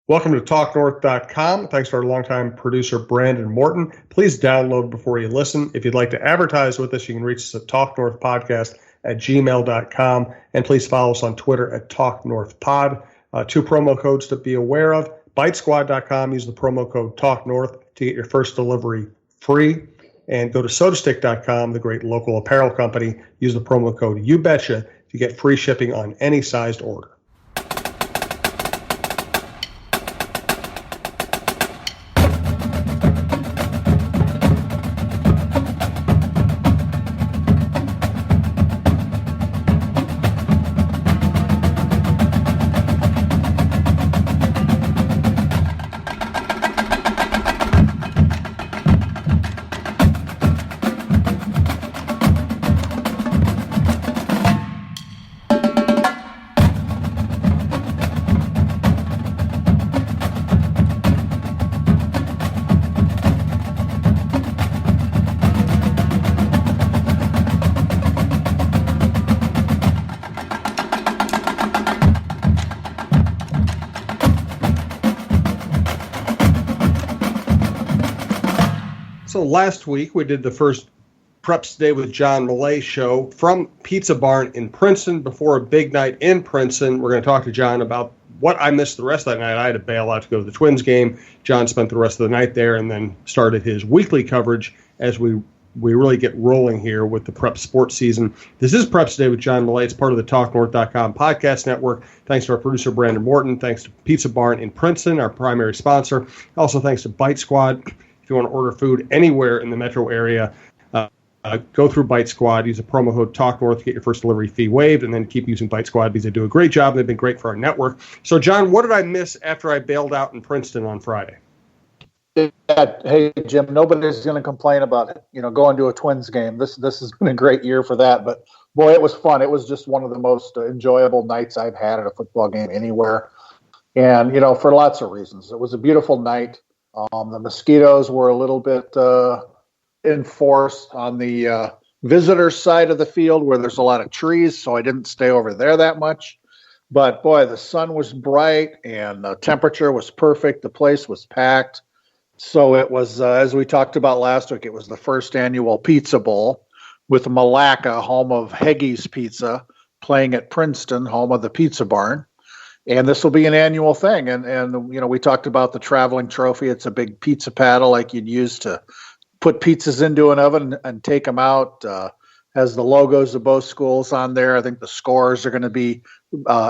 Welcome to TalkNorth.com. Thanks to our longtime producer, Brandon Morton. Please download before you listen. If you'd like to advertise with us, you can reach us at talknorthpodcast@gmail.com. And please follow us on Twitter at TalkNorthPod. Two promo codes to be aware of. Bitesquad.com. Use the promo code TalkNorth to get your first delivery free. And go to SodaStick.com, the great local apparel company. Use the promo code YouBetcha to get free shipping on any sized order. So last week we did the first Preps Today with John Millea show from Pizza Barn in Princeton before a big night in Princeton. We're going to talk to John about what I missed the rest of that night. I had to bail out to go to the Twins game. John spent the rest of the night there and then started his weekly coverage as we really get rolling here with the prep sports season. This is Preps Today with John Millea. It's part of the TalkNorth.com podcast network. Thanks to our producer, Brandon Morton. Thanks to Pizza Barn in Princeton, our primary sponsor. Also thanks to Bitesquad. If you want to order food anywhere in the metro area, go through Bitesquad. Use a promo code TalkNorth to get your first delivery fee waived, and then keep using Bitesquad because they do a great job. They've been great for our network. So, John, what did I miss after I bailed out in Princeton on Friday? Hey, Jim, nobody's going to complain about it. Going to a Twins game. This has been a great year for that. But, boy, it was fun. It was just one of the most enjoyable nights I've had at a football game anywhere. And, for lots of reasons. It was a beautiful night. The mosquitoes were a little bit enforced on the visitor side of the field where there's a lot of trees, so I didn't stay over there that much. But, boy, the sun was bright and the temperature was perfect. The place was packed. So it was, as we talked about last week, it was the first annual Pizza Bowl with Malacca, home of Heggie's Pizza, playing at Princeton, home of the Pizza Barn. And this will be an annual thing. And we talked about the traveling trophy. It's a big pizza paddle like you'd use to put pizzas into an oven and take them out. Has the logos of both schools on there. I think the scores are going to be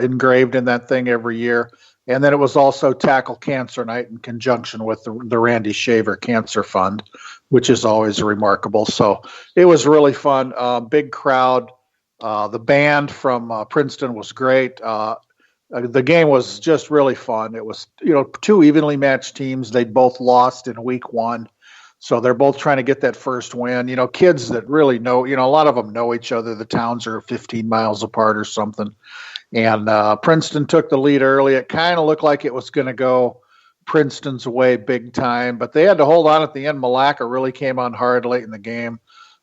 engraved in that thing every year. And then it was also Tackle Cancer Night in conjunction with the Randy Shaver Cancer Fund, which is always remarkable. So it was really fun. Big crowd. The band from Princeton was great. The game was just really fun. It was, two evenly matched teams. They both lost in week one. So they're both trying to get that first win. Kids that really know, a lot of them know each other. The towns are 15 miles apart or something. And Princeton took the lead early. It kind of looked like it was going to go Princeton's way big time, but they had to hold on at the end. Malacca really came on hard late in the game.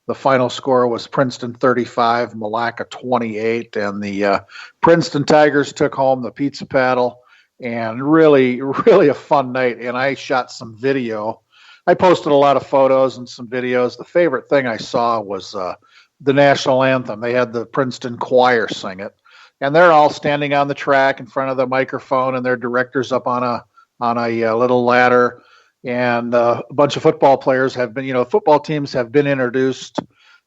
The final score was Princeton 35, Malacca 28, and the Princeton Tigers took home the pizza paddle, and really, really a fun night. And I shot some video. I posted a lot of photos and some videos. The favorite thing I saw was the national anthem. They had the Princeton choir sing it, and they're all standing on the track in front of the microphone, and their director's up on a little ladder. And a bunch of football players have been, football teams have been introduced.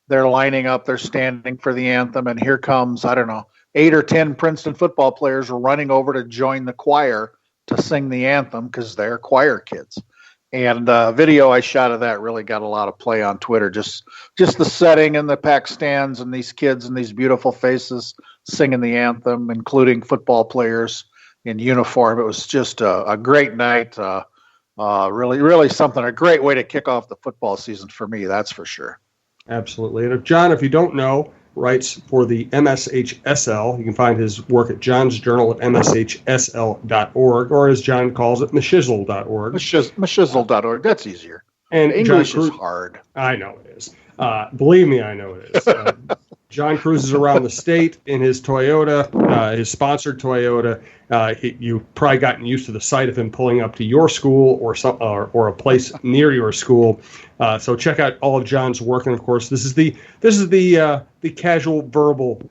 They're lining up. They're standing for the anthem. And here comes, 8 or 10 Princeton football players running over to join the choir to sing the anthem because they're choir kids. And video I shot of that really got a lot of play on Twitter. Just the setting and the packed stands and these kids and these beautiful faces singing the anthem, including football players in uniform. It was just a great night. Really, really something, a great way to kick off the football season for me, that's for sure. Absolutely. And if John, if you don't know, writes for the MSHSL. You can find his work at John's Journal at mshsl.org, or as John calls it, mashizzle.org. Mashizzle.org. That's easier. And English is hard. I know it is. Believe me, I know it is. John cruises around the state in his Toyota, his sponsored Toyota. You've probably gotten used to the sight of him pulling up to your school or a place near your school. So check out all of John's work, and of course, this is the casual verbal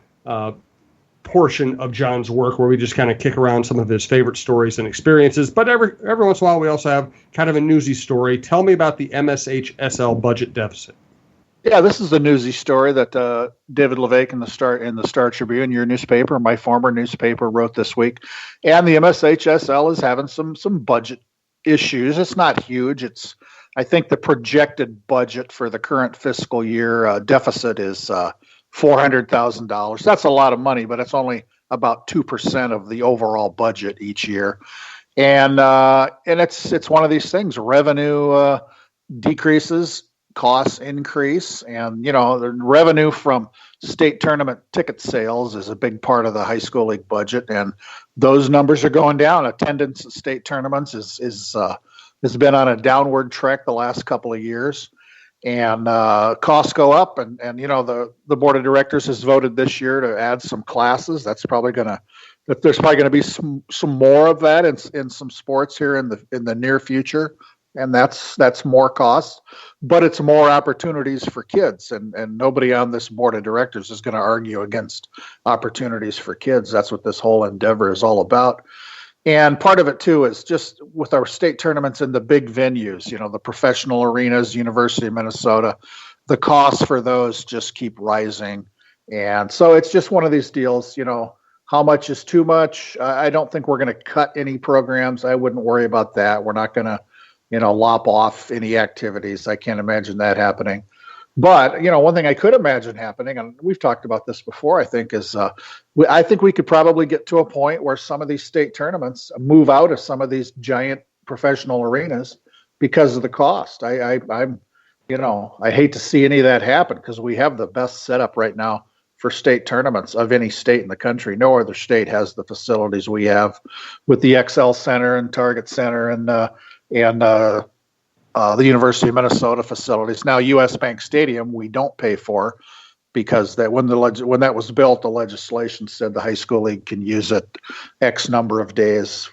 portion of John's work where we just kind of kick around some of his favorite stories and experiences. But every once in a while, we also have kind of a newsy story. Tell me about the MSHSL budget deficit. Yeah, this is a newsy story that David Levesque in the Star Tribune, your newspaper, my former newspaper, wrote this week. And the MSHSL is having some budget issues. It's not huge. I think the projected budget for the current fiscal year deficit is $400,000. That's a lot of money, but it's only about 2% of the overall budget each year. And it's one of these things. Revenue decreases, costs increase, and the revenue from state tournament ticket sales is a big part of the high school league budget, and those numbers are going down. Attendance at state tournaments has been on a downward trek the last couple of years, and costs go up. And the board of directors has voted this year to add some classes. There's probably going to be some more of that in some sports here in the near future. And that's more costs, but it's more opportunities for kids. And nobody on this board of directors is going to argue against opportunities for kids. That's what this whole endeavor is all about. And part of it, too, is just with our state tournaments in the big venues, the professional arenas, University of Minnesota, the costs for those just keep rising. And so it's just one of these deals, how much is too much? I don't think we're going to cut any programs. I wouldn't worry about that. We're not going to lop off any activities. I can't imagine that happening. But, one thing I could imagine happening, and we've talked about this before, I think, is I think we could probably get to a point where some of these state tournaments move out of some of these giant professional arenas because of the cost. I hate to see any of that happen because we have the best setup right now for state tournaments of any state in the country. No other state has the facilities we have with the XL Center and Target Center and the University of Minnesota facilities. Now, US Bank Stadium, we don't pay for because when that was built, the legislation said the high school league can use it X number of days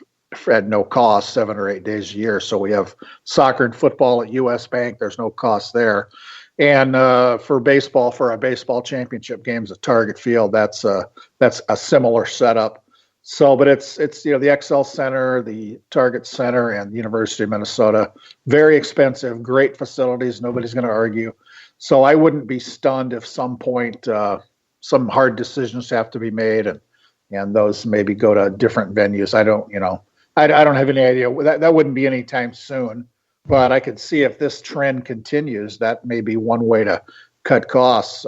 at no cost, 7 or 8 days a year. So we have soccer and football at US Bank. There's no cost there. And for baseball, for our baseball championship games at Target Field, that's a similar setup. So, but it's the XL Center, the Target Center, and the University of Minnesota. Very expensive, great facilities. Nobody's going to argue. So I wouldn't be stunned if some point some hard decisions have to be made, and those maybe go to different venues. I don't have any idea. That wouldn't be anytime soon. But I could see if this trend continues, that may be one way to cut costs.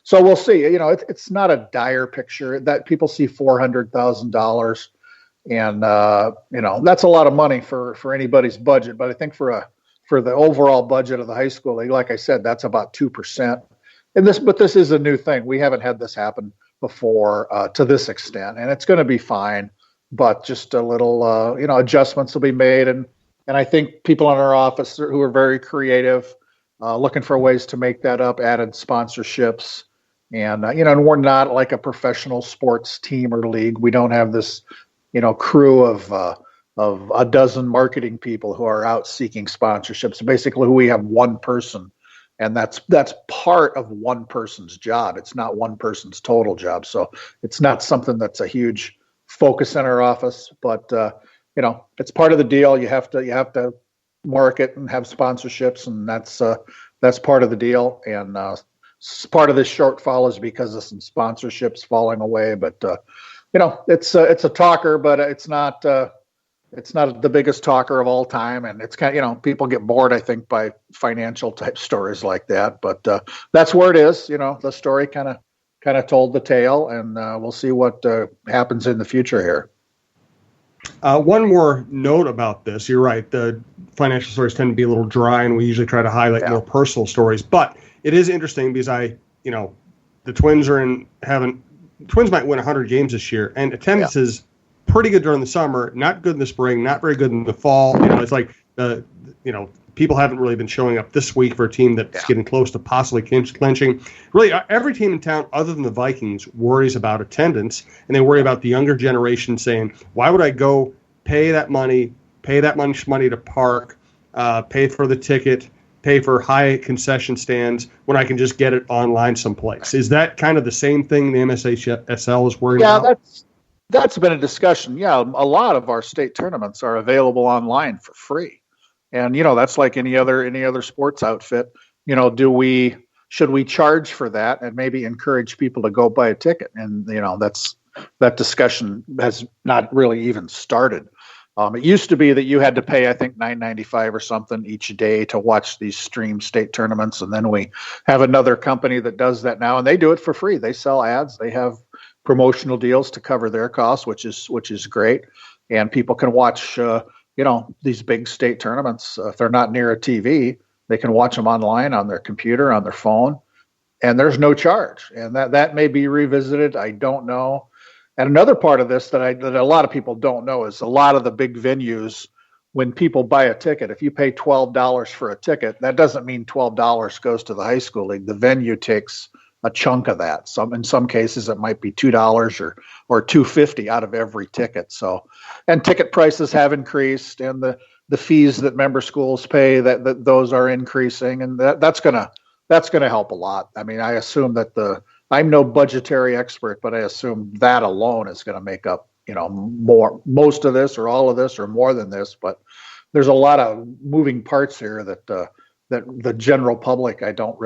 So we'll see. It's not a dire picture that people see $400,000, and that's a lot of money for anybody's budget. But I think for the overall budget of the high school league, like I said, that's about 2%. But this is a new thing. We haven't had this happen before to this extent, and it's going to be fine. But just a little, adjustments will be made, and I think people in our office who are very creative, looking for ways to make that up, added sponsorships. And, and we're not like a professional sports team or league. We don't have this, crew of a dozen marketing people who are out seeking sponsorships. Basically, we have one person, and that's part of one person's job. It's not one person's total job. So it's not something that's a huge focus in our office, but, it's part of the deal. You have to market and have sponsorships, and that's part of the deal. And, part of this shortfall is because of some sponsorships falling away, but it's a talker, but it's not the biggest talker of all time, and it's kind of people get bored, I think, by financial type stories like that. But that's where it is. The story kind of told the tale, and we'll see what happens in the future here. One more note about this. You're right. The financial stories tend to be a little dry, and we usually try to highlight more personal stories, but it is interesting because the Twins Twins might win 100 games this year, and attendance is pretty good during the summer, not good in the spring, not very good in the fall. It's like people haven't really been showing up this week for a team that's getting close to possibly clinching. Really, every team in town, other than the Vikings, worries about attendance, and they worry about the younger generation saying, "Why would I go pay that money to park, pay for the ticket, pay for high concession stands when I can just get it online someplace?" Is that kind of the same thing the MSHSL is worried about? Yeah, that's been a discussion. Yeah, a lot of our state tournaments are available online for free. And, that's like any other sports outfit. Should we charge for that and maybe encourage people to go buy a ticket? And, that discussion has not really even started. It used to be that you had to pay, I think, $9.95 or something each day to watch these stream state tournaments. And then we have another company that does that now, and they do it for free. They sell ads. They have promotional deals to cover their costs, which is great. And people can watch, these big state tournaments. If they're not near a TV, they can watch them online on their computer, on their phone, and there's no charge. And that may be revisited. I don't know. And another part of this that a lot of people don't know is a lot of the big venues, when people buy a ticket, if you pay $12 for a ticket, that doesn't mean $12 goes to the high school league. The venue takes a chunk of that. In some cases, it might be $2 or $2.50 out of every ticket. So, and ticket prices have increased, and the fees that member schools pay, that those are increasing, and that's gonna help a lot. I mean, I assume that I'm no budgetary expert, but I assume that alone is going to make up, most of this or all of this or more than this. But there's a lot of moving parts here that the general public, I don't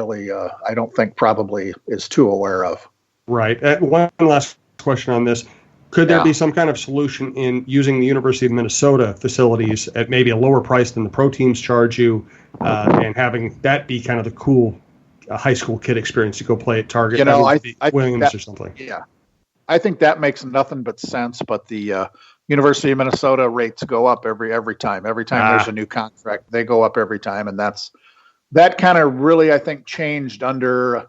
think probably is too aware of. Right. One last question on this. Could there be some kind of solution in using the University of Minnesota facilities at maybe a lower price than the pro teams charge you, and having that be kind of the cool high school kid experience to go play at Target, I Williams or something? Yeah, I think that makes nothing but sense. But the University of Minnesota rates go up every time. Every time there's a new contract, they go up every time, and that kind of really, I think, changed under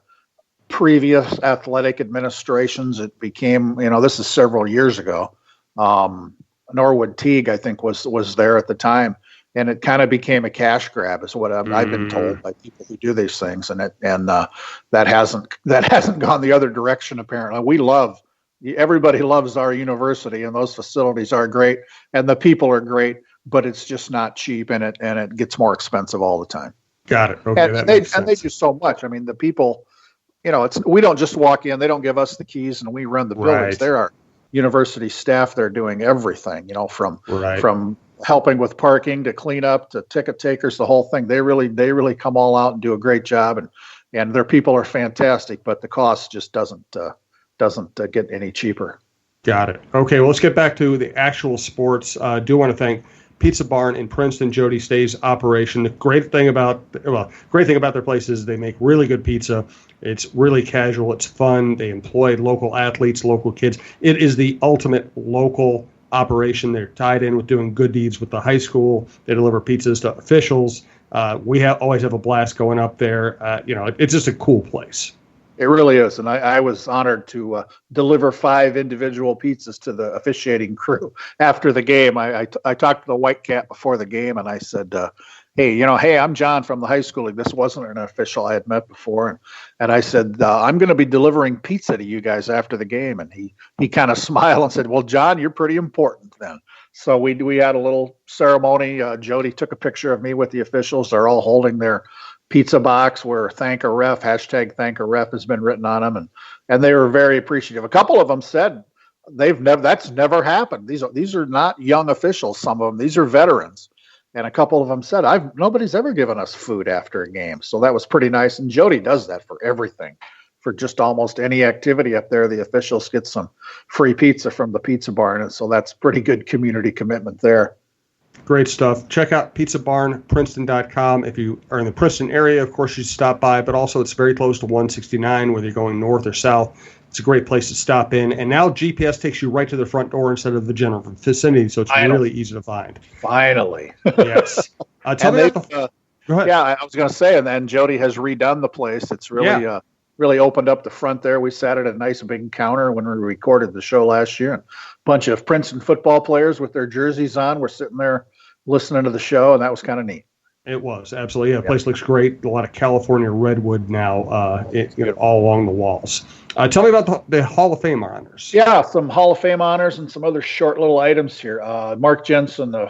previous athletic administrations. It became, this is several years ago. Norwood Teague, I think, was there at the time. And it kind of became a cash grab, is what I've been told by people who do these things, and that hasn't gone the other direction. Apparently, everybody loves our university, and those facilities are great, and the people are great, but it's just not cheap, and it gets more expensive all the time. Got it. Okay, and they do so much. I mean, the people, we don't just walk in; they don't give us the keys, and we run the buildings. Right. There are university staff. They're doing everything, from helping with parking to clean up to ticket takers, the whole thing. They really come all out and do a great job, and their people are fantastic, but the cost just doesn't get any cheaper. Got it. Okay, well, let's get back to the actual sports. Do want to thank Pizza Barn in Princeton, Jody Stay's operation. The great thing about their place is they make really good pizza. It's really casual. It's fun. They employ local athletes, local kids. It is the ultimate local operation. They're tied in with doing good deeds with the high school. They deliver pizzas to officials. We always have a blast going up there. It's just a cool place. It really is. And I was honored to deliver 5 individual pizzas to the officiating crew after the game. I talked to the White Cat before the game, and I said, hey, I'm John from the high school league. This wasn't an official I had met before. And I said, I'm going to be delivering pizza to you guys after the game. And he kind of smiled and said, well, John, you're pretty important then. So we had a little ceremony. Jody took a picture of me with the officials. They're all holding their pizza box where thank a ref, hashtag thank a ref has been written on them. And they were very appreciative. A couple of them said that's never happened. These are not young officials. Some of them, these are veterans. And a couple of them said, nobody's ever given us food after a game. So that was pretty nice. And Jody does that for everything. For just almost any activity up there, the officials get some free pizza from the Pizza Barn. And so that's pretty good community commitment there. Great stuff. Check out pizzabarnprinceton.com. If you are in the Princeton area, of course, you should stop by. But also, it's very close to 169, whether you're going north or south. It's a great place to stop in. And now GPS takes you right to the front door instead of the general vicinity, so it's really easy to find. Finally. Yes. Tell me about go ahead. Yeah, I was going to say, and then Jody has redone the place. It's really really opened up the front there. We sat at a nice big counter when we recorded the show last year. And a bunch of Princeton football players with their jerseys on were sitting there listening to the show, and that was kind of neat. It was, absolutely. Yeah, the place looks great. A lot of California redwood now all along the walls. Tell me about the Hall of Fame honors. Yeah, some Hall of Fame honors and some other short little items here. Mark Jensen, the